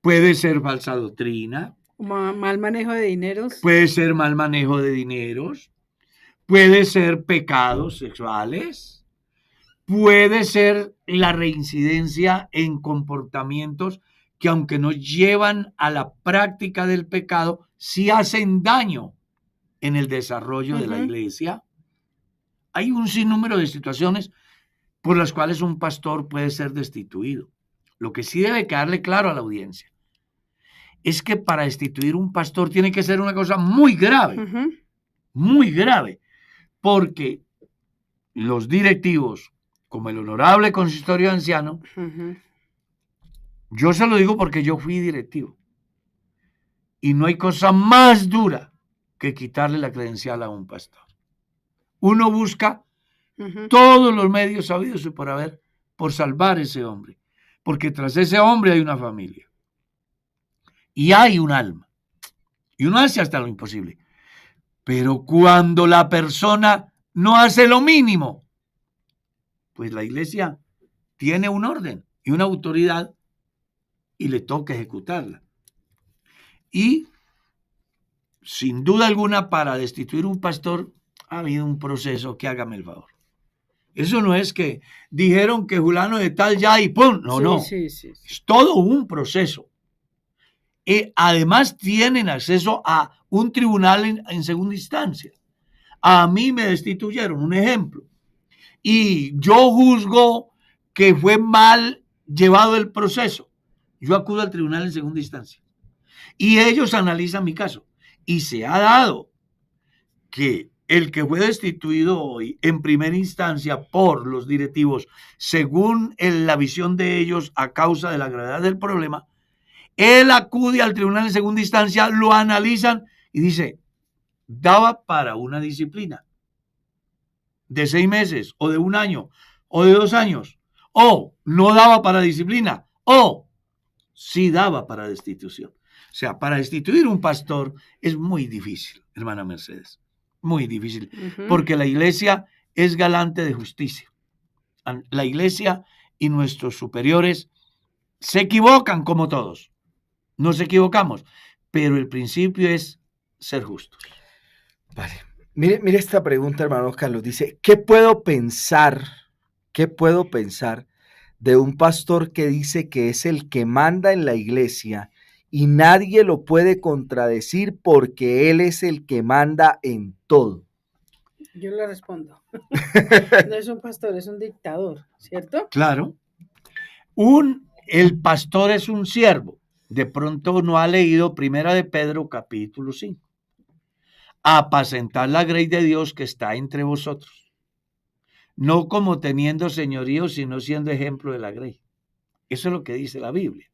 Puede ser falsa doctrina, Mal manejo de dineros. puede ser mal manejo de dineros, puede ser pecados sexuales, puede ser la reincidencia en comportamientos que aunque no llevan a la práctica del pecado, sí hacen daño en el desarrollo de la iglesia. Hay un sinnúmero de situaciones por las cuales un pastor puede ser destituido. Lo que sí debe quedarle claro a la audiencia es que para destituir un pastor tiene que ser una cosa muy grave, muy grave, porque los directivos, como el honorable consistorio anciano, yo se lo digo porque yo fui directivo, y no hay cosa más dura que quitarle la credencial a un pastor. Uno busca todos los medios sabidos y por haber por salvar a ese hombre, porque tras ese hombre hay una familia y hay un alma, y uno hace hasta lo imposible. Pero cuando la persona no hace lo mínimo, pues la iglesia tiene un orden y una autoridad y le toca ejecutarla. Y sin duda alguna, para destituir un pastor ha habido un proceso, que hágame el favor. Eso no es que dijeron que fulano de tal ya y ¡pum! No. Sí. Es todo un proceso. Y además tienen acceso a un tribunal en segunda instancia. A mí me destituyeron, un ejemplo. Y yo juzgo que fue mal llevado el proceso. Yo acudo al tribunal en segunda instancia. Y ellos analizan mi caso. Y se ha dado que el que fue destituido hoy en primera instancia por los directivos, según la visión de ellos a causa de la gravedad del problema, él acude al tribunal en segunda instancia, lo analizan y dice, daba para una disciplina de 6 meses o de 1 año o de 2 años, o no daba para disciplina, o sí daba para destitución. O sea, para destituir un pastor es muy difícil, hermana Mercedes, muy difícil, porque la iglesia es galante de justicia. La iglesia y nuestros superiores se equivocan como todos, nos equivocamos, pero el principio es ser justos. Vale. Mire esta pregunta, hermano Carlos. Dice, ¿qué puedo pensar de un pastor que dice que es el que manda en la iglesia y nadie lo puede contradecir porque él es el que manda en todo? Yo le respondo. No es un pastor, es un dictador, ¿cierto? Claro. El pastor es un siervo. De pronto no ha leído Primera de Pedro, capítulo 5. Apacentar la grey de Dios que está entre vosotros, no como teniendo señorío, sino siendo ejemplo de la grey. Eso es lo que dice la Biblia.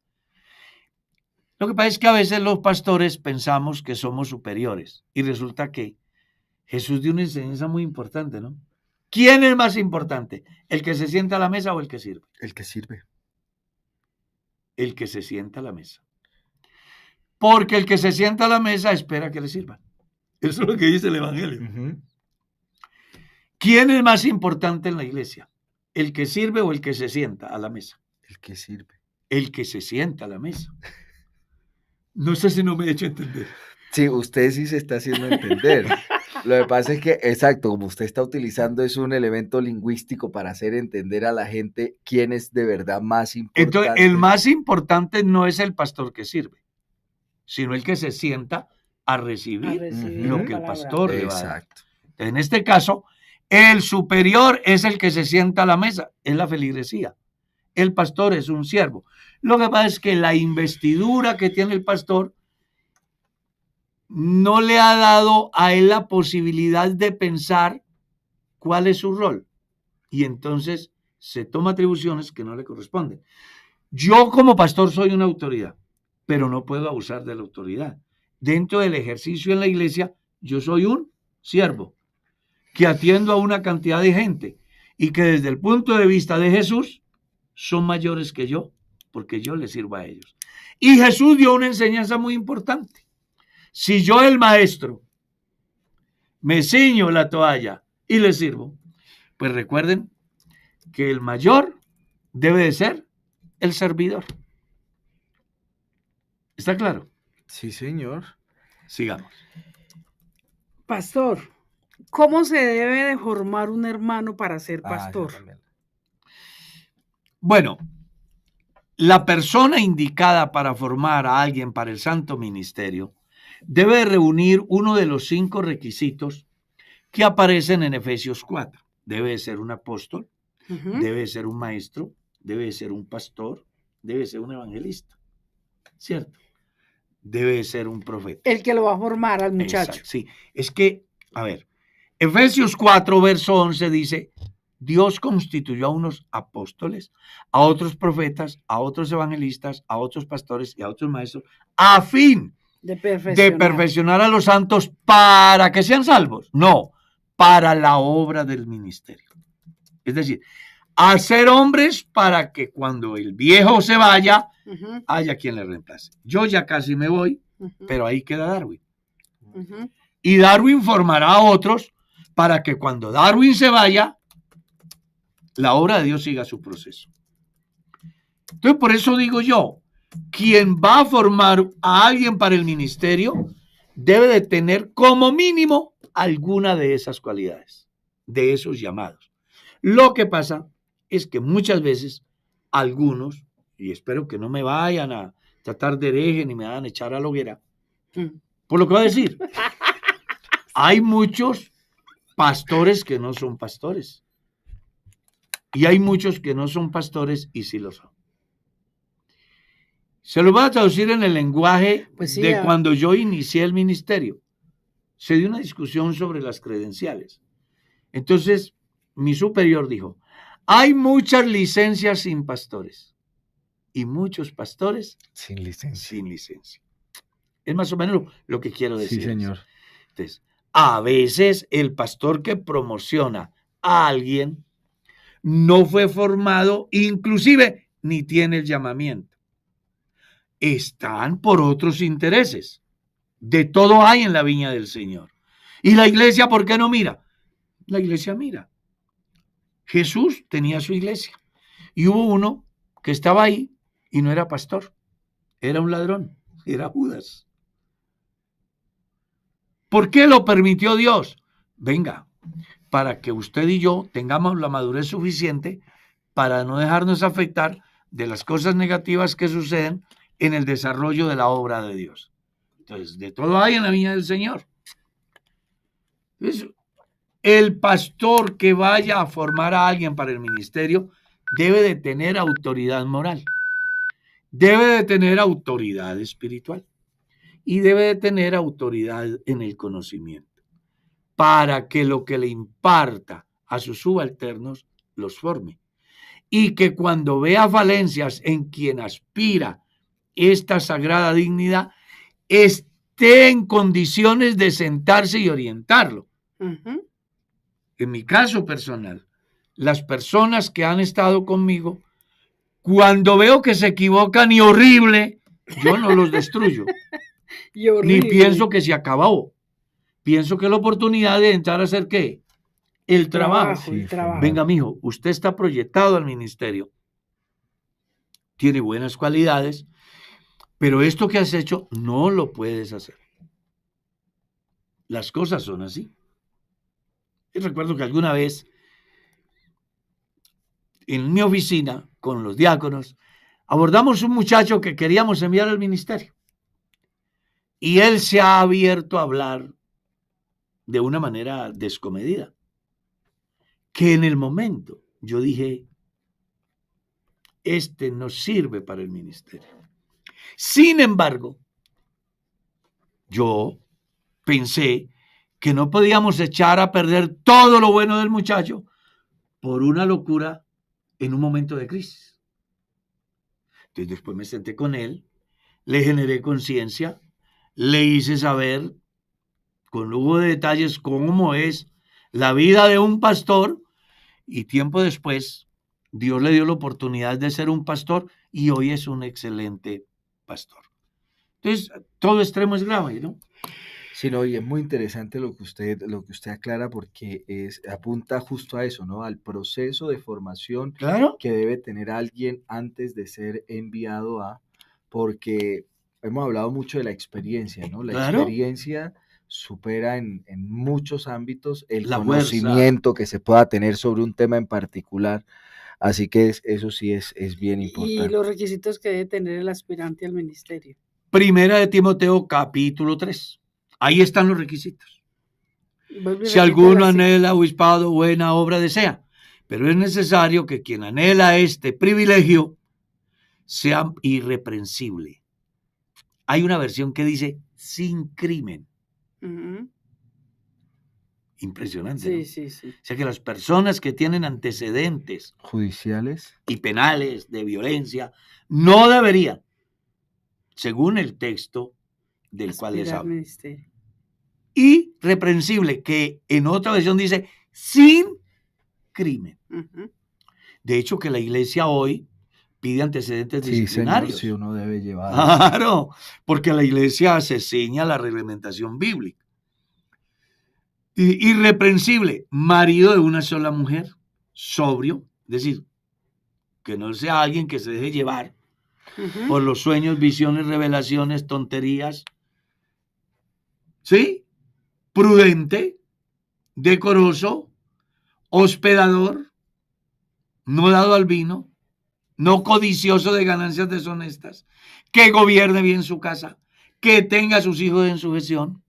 Lo que pasa es que a veces los pastores pensamos que somos superiores y resulta que Jesús dio una enseñanza muy importante, ¿no? ¿Quién es más importante? ¿El que se sienta a la mesa o el que sirve? El que sirve. El que se sienta a la mesa. Porque el que se sienta a la mesa espera que le sirvan. Eso es lo que dice el Evangelio. ¿Quién es más importante en la iglesia? ¿El que sirve o el que se sienta a la mesa? El que sirve. El que se sienta a la mesa. No sé si no me he hecho entender. Sí, usted sí se está haciendo entender. Lo que pasa es que, exacto, como usted está utilizando es un elemento lingüístico para hacer entender a la gente quién es de verdad más Entonces, importante. el más importante no es el pastor que sirve, sino el que se sienta a recibir lo que el pastor le va a dar. Exacto. En este caso, el superior es el que se sienta a la mesa, es la feligresía. El pastor es un siervo. Lo que pasa es que la investidura que tiene el pastor no le ha dado a él la posibilidad de pensar cuál es su rol. Y entonces se toma atribuciones que no le corresponden. Yo como pastor soy una autoridad, pero no puedo abusar de la autoridad. Dentro del ejercicio en la iglesia, yo soy un siervo que atiendo a una cantidad de gente y que desde el punto de vista de Jesús son mayores que yo, porque yo les sirvo a ellos. Y Jesús dio una enseñanza muy importante. Si yo, el maestro, me ciño la toalla y le sirvo, pues recuerden que el mayor debe de ser el servidor. ¿Está claro? Sí, señor. Sigamos. Pastor, ¿cómo se debe de formar un hermano para ser pastor? Bueno, la persona indicada para formar a alguien para el santo ministerio debe reunir uno de los 5 requisitos que aparecen en Efesios 4. Debe ser un apóstol, debe ser un maestro, debe ser un pastor, debe ser un evangelista, ¿cierto? Debe ser un profeta. El que lo va a formar al muchacho. Exacto, sí, es que, a ver, Efesios 4, verso 11 dice, Dios constituyó a unos apóstoles, a otros profetas, a otros evangelistas, a otros pastores y a otros maestros, a fin De de perfeccionar a los santos para que sean salvos. No, para la obra del ministerio. Es decir, hacer hombres para que cuando el viejo se vaya, haya quien le reemplace. Yo ya casi me voy, pero ahí queda Darwin. Y Darwin formará a otros para que cuando Darwin se vaya, la obra de Dios siga su proceso. Entonces, por eso digo yo, quien va a formar a alguien para el ministerio debe de tener como mínimo alguna de esas cualidades, de esos llamados. Lo que pasa es que muchas veces algunos, y espero que no me vayan a tratar de hereje ni me vayan a echar a la hoguera, por lo que voy a decir, hay muchos pastores que no son pastores. Y hay muchos que no son pastores y sí lo son. Se lo voy a traducir en el lenguaje de cuando yo inicié el ministerio. Se dio una discusión sobre las credenciales. Entonces, mi superior dijo, hay muchas licencias sin pastores y muchos pastores sin licencia. Es más o menos lo que quiero decir. Sí, señor. Entonces, a veces el pastor que promociona a alguien no fue formado, inclusive ni tiene el llamamiento. Están por otros intereses. De todo hay en la viña del Señor. ¿Y la iglesia por qué no mira? La iglesia mira. Jesús tenía su iglesia y hubo uno que estaba ahí y no era pastor, era un ladrón, era Judas. ¿Por qué lo permitió Dios? Venga, para que usted y yo tengamos la madurez suficiente para no dejarnos afectar de las cosas negativas que suceden en el desarrollo de la obra de Dios. Entonces, de todo hay en la viña del Señor. Entonces, el pastor que vaya a formar a alguien para el ministerio debe de tener autoridad moral, debe de tener autoridad espiritual y debe de tener autoridad en el conocimiento para que lo que le imparta a sus subalternos los forme. Y que cuando vea falencias en quien aspira esta sagrada dignidad, esté en condiciones de sentarse y orientarlo. En mi caso personal, las personas que han estado conmigo, cuando veo que se equivocan y horrible, yo no los destruyo. Ni pienso que se acabó. Pienso que la oportunidad de entrar a hacer ¿qué? El trabajo. Venga, mijo, usted está proyectado al ministerio. Tiene buenas cualidades, pero esto que has hecho no lo puedes hacer. Las cosas son así. Y recuerdo que alguna vez en mi oficina con los diáconos abordamos un muchacho que queríamos enviar al ministerio. Y él se ha abierto a hablar de una manera descomedida. Que en el momento yo dije, este no sirve para el ministerio. Sin embargo, yo pensé que no podíamos echar a perder todo lo bueno del muchacho por una locura en un momento de crisis. Entonces después me senté con él, le generé conciencia, le hice saber con lujo de detalles cómo es la vida de un pastor, y tiempo después Dios le dio la oportunidad de ser un pastor y hoy es un excelente pastor. Entonces, todo extremo es grave, ¿no? Sí, no, y es muy interesante lo que usted aclara, porque apunta justo a eso, ¿no? Al proceso de formación Claro. que debe tener alguien antes de ser enviado porque hemos hablado mucho de la experiencia, ¿no? La Claro. experiencia supera en muchos ámbitos el La conocimiento que se pueda tener sobre un tema en particular. Así que eso sí es bien Y importante. los requisitos que debe tener el aspirante al ministerio. Primera de Timoteo, capítulo 3. Ahí están los requisitos. Vuelve y Si repítelo alguno así. anhela obispado, buena obra desea. Pero es necesario que quien anhela este privilegio sea irreprensible. Hay una versión que dice sin crimen. Ujú. Impresionante, ¿no? Sí, sí, sí. O sea que las personas que tienen antecedentes Judiciales. y penales de violencia no deberían, según el texto del cual les Aspirar al hablo. ministerio. Irreprensible, que en otra versión dice sin crimen. Ujú. De hecho, que la iglesia hoy pide antecedentes Sí, señor, disciplinarios. sí, uno debe llevar. Claro, porque la iglesia se ciña a la reglamentación bíblica. Irreprensible, marido de una sola mujer, sobrio, es decir, que no sea alguien que se deje llevar Ujú. por los sueños, visiones, revelaciones, tonterías. ¿Sí? Prudente, decoroso, hospedador, no dado al vino, no codicioso de ganancias deshonestas, que gobierne bien su casa, que tenga a sus hijos en sujeción,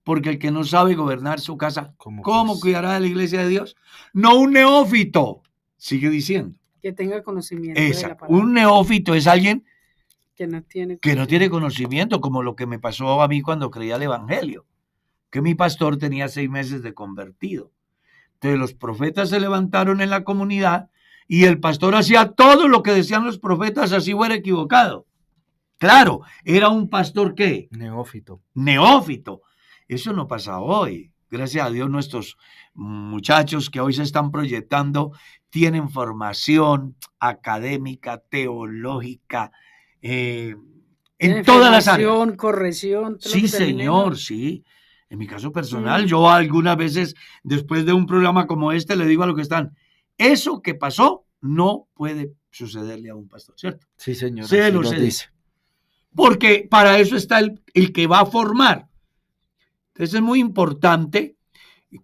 porque el que no sabe gobernar su casa, ¿cómo cuidará de la iglesia de Dios? No un neófito, sigue diciendo. Que tenga conocimiento de la Exacto. palabra. Un neófito es alguien Que no tiene que no tiene conocimiento, como lo que me pasó a mí cuando creía el evangelio, que mi pastor tenía 6 meses de convertido. Entonces los profetas se levantaron en la comunidad y el pastor hacía todo lo que decían los profetas, así fuera equivocado. Claro, era un pastor ¿qué? Neófito. Neófito. Eso no pasa hoy. Gracias a Dios nuestros muchachos que hoy se están proyectando tienen formación académica, teológica, en todas las áreas. Formación, corrección. todo lo Sí, que termine en señor, sí. En mi caso personal, Mm. yo algunas veces después de un programa como este le digo a los que están, eso que pasó no puede sucederle a un pastor, ¿cierto? Sí, señor. Se así lo nos sé. dice. Porque para eso está el que va a formar. Entonces es muy importante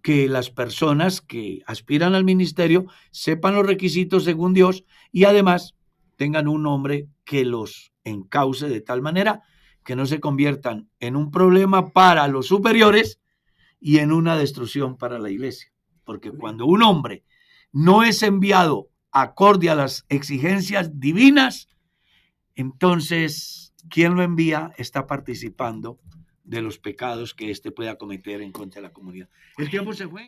que las personas que aspiran al ministerio sepan los requisitos según Dios y además tengan un hombre que los encauce de tal manera que no se conviertan en un problema para los superiores y en una destrucción para la iglesia. Porque cuando un hombre no es enviado acorde a las exigencias divinas, entonces quien lo envía está participando de los pecados que éste pueda cometer en contra de la comunidad. El tiempo se fue.